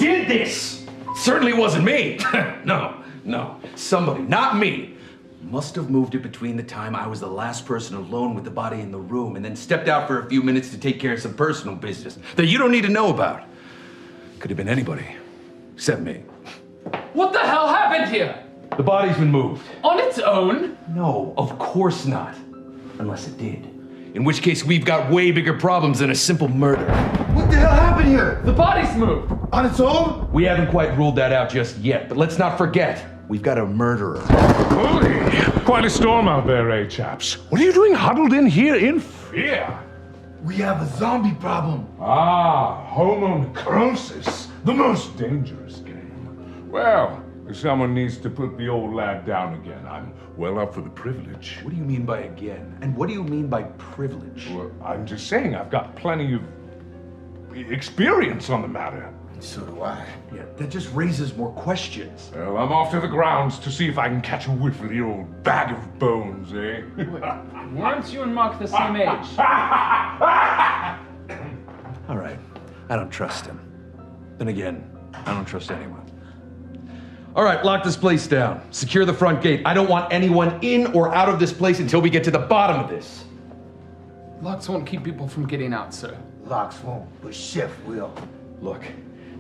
did this? Certainly wasn't me. No. Somebody, not me, must have moved it between the time I was the last person alone with the body in the room and then stepped out for a few minutes to take care of some personal business that you don't need to know about. Could have been anybody, except me. What the hell happened here? The body's been moved. On its own? No, of course not. Unless it did. In which case, we've got way bigger problems than a simple murder. What the hell happened here? The body's moved. On its own? We haven't quite ruled that out just yet, but let's not forget, we've got a murderer. Holy, quite a storm out there, eh, chaps? What are you doing huddled in here in fear? We have a zombie problem. Ah, homo necrosis, the most dangerous game. Well, if someone needs to put the old lad down again, I'm well up for the privilege. What do you mean by again? And what do you mean by privilege? Well, I'm just saying I've got plenty of experience on the matter. So do I. Yeah, that just raises more questions. Well, I'm off to the grounds to see if I can catch a whiff of the old bag of bones, eh? Weren't you and Mark the same age? All right, I don't trust him. Then again, I don't trust anyone. All right, lock this place down. Secure the front gate. I don't want anyone in or out of this place until we get to the bottom of this. Locks won't keep people from getting out, sir. Locks won't, but Chef will. Look,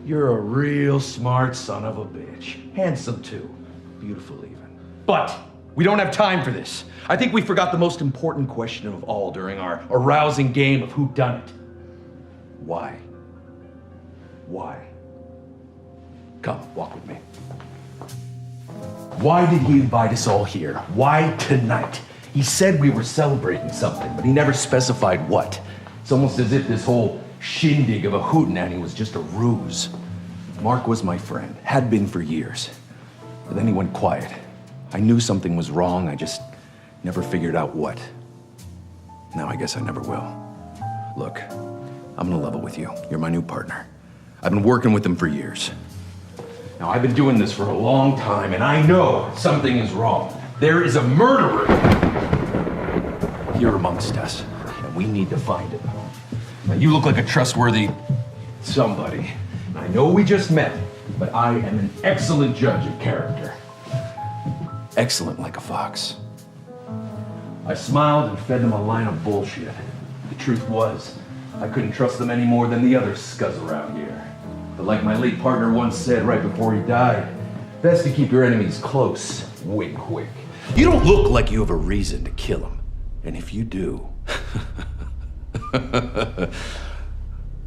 you're a real smart son of a bitch. Handsome too. Beautiful even. But we don't have time for this. I think we forgot the most important question of all during our arousing game of whodunit. Why? Why? Come, walk with me. Why did he invite us all here? Why tonight? He said we were celebrating something, but he never specified what. It's almost as if this whole shindig of a hootenanny was just a ruse. Mark was my friend, had been for years. But then he went quiet. I knew something was wrong, I just never figured out what. Now I guess I never will. Look, I'm gonna level with you. You're my new partner. I've been working with him for years. Now, I've been doing this for a long time, and I know something is wrong. There is a murderer here amongst us, and we need to find him. Now, you look like a trustworthy somebody. I know we just met, but I am an excellent judge of character. Excellent like a fox. I smiled and fed them a line of bullshit. The truth was, I couldn't trust them any more than the other scuzz around here. But like my late partner once said right before he died, best to keep your enemies close. Wink, wink. You don't look like you have a reason to kill him. And if you do,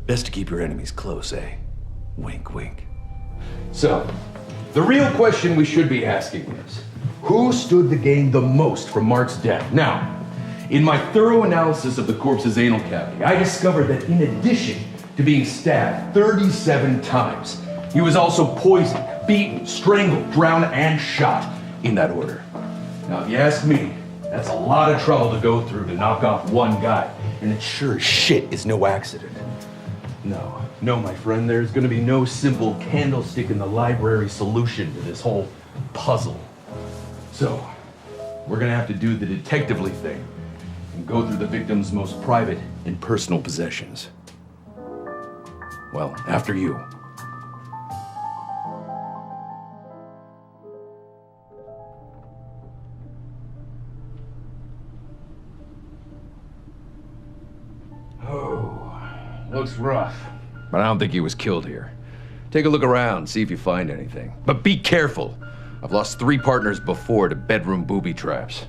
best to keep your enemies close, eh? Wink, wink. So, the real question we should be asking is, who stood to gain the most from Mark's death? Now, in my thorough analysis of the corpse's anal cavity, I discovered that in addition to being stabbed 37 times, he was also poisoned, beaten, strangled, drowned, and shot in that order. Now, if you ask me, that's a lot of trouble to go through to knock off one guy, and it sure as shit is no accident. No, my friend, there's gonna be no simple candlestick in the library solution to this whole puzzle. So, we're gonna have to do the detectively thing and go through the victim's most private and personal possessions. Well, after you. Oh, looks rough. But I don't think he was killed here. Take a look around, see if you find anything. But be careful. I've lost 3 partners before to bedroom booby traps.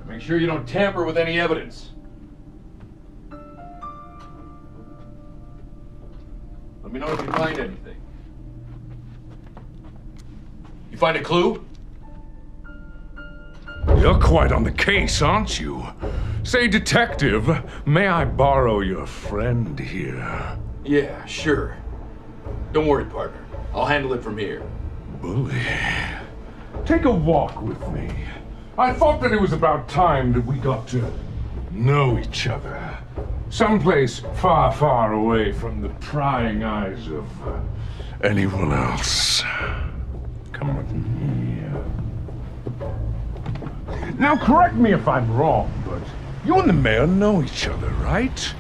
Make sure you don't tamper with any evidence. Let me know if you find anything. You find a clue? You're quite on the case, aren't you? Say, detective, may I borrow your friend here? Yeah, sure. Don't worry, partner. I'll handle it from here. Bully. Take a walk with me. I thought that it was about time that we got to know each other. Someplace far, far away from the prying eyes of anyone else. Come with me. Now, correct me if I'm wrong, but you and the mayor know each other, right?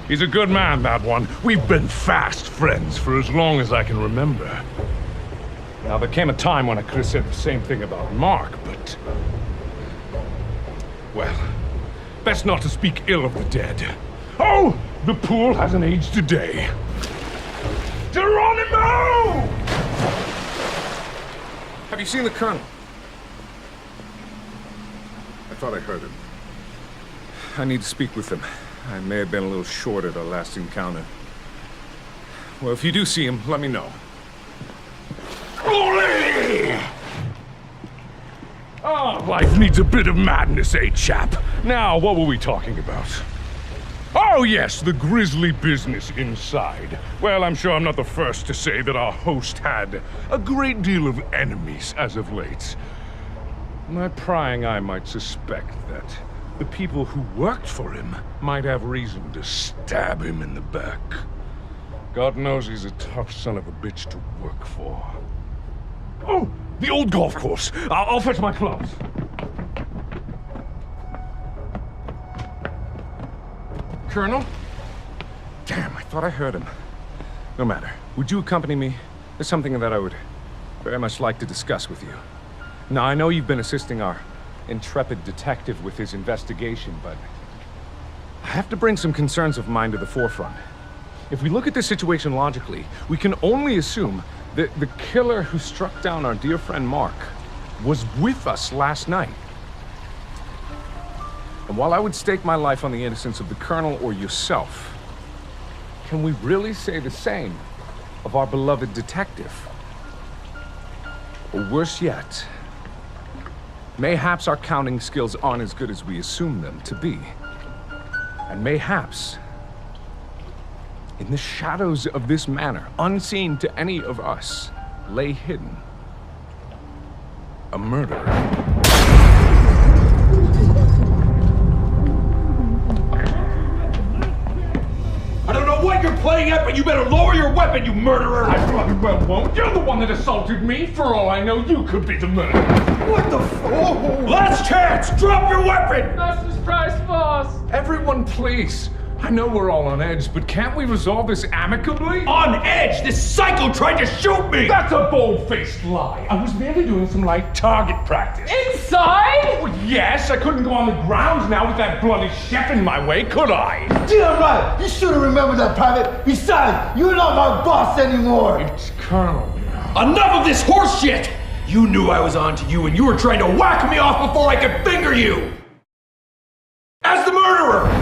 He's a good man, that one. We've been fast friends for as long as I can remember. Now, there came a time when I could have said the same thing about Mark, but... well, best not to speak ill of the dead. Oh, the pool hasn't aged a day. Geronimo! Have you seen the Colonel? I thought I heard him. I need to speak with him. I may have been a little short at our last encounter. Well, if you do see him, let me know. Ole! Oh, life needs a bit of madness, eh, chap? Now, what were we talking about? Oh, yes, the grisly business inside. Well, I'm sure I'm not the first to say that our host had a great deal of enemies as of late. My prying eye might suspect that the people who worked for him might have reason to stab him in the back. God knows he's a tough son of a bitch to work for. Oh, the old golf course. I'll fetch my clubs. Colonel? Damn, I thought I heard him. No matter. Would you accompany me? There's something that I would very much like to discuss with you. Now, I know you've been assisting our intrepid detective with his investigation, but I have to bring some concerns of mine to the forefront. If we look at this situation logically, we can only assume that the killer who struck down our dear friend Mark was with us last night. And while I would stake my life on the innocence of the Colonel or yourself, can we really say the same of our beloved detective? Or worse yet, mayhaps our counting skills aren't as good as we assume them to be. And mayhaps, in the shadows of this manor, unseen to any of us, lay hidden a murderer. I don't know what you're playing at, but you better lower your weapon, you murderer! I bloody well won't. You're the one that assaulted me. For all I know, you could be the murderer. What the f- oh. Last chance! Drop your weapon! Fastest price, boss! Everyone, please. I know we're all on edge, but can't we resolve this amicably? On edge! This psycho tried to shoot me! That's a bold-faced lie. I was merely doing some light target practice. Inside? Well, yes, I couldn't go on the ground now with that bloody chef in my way, could I? Damn right! You should have remembered that, Private. Besides, you're not my boss anymore. It's Colonel now. Enough of this horse shit! You knew I was on to you and you were trying to whack me off before I could finger you! As the murderer!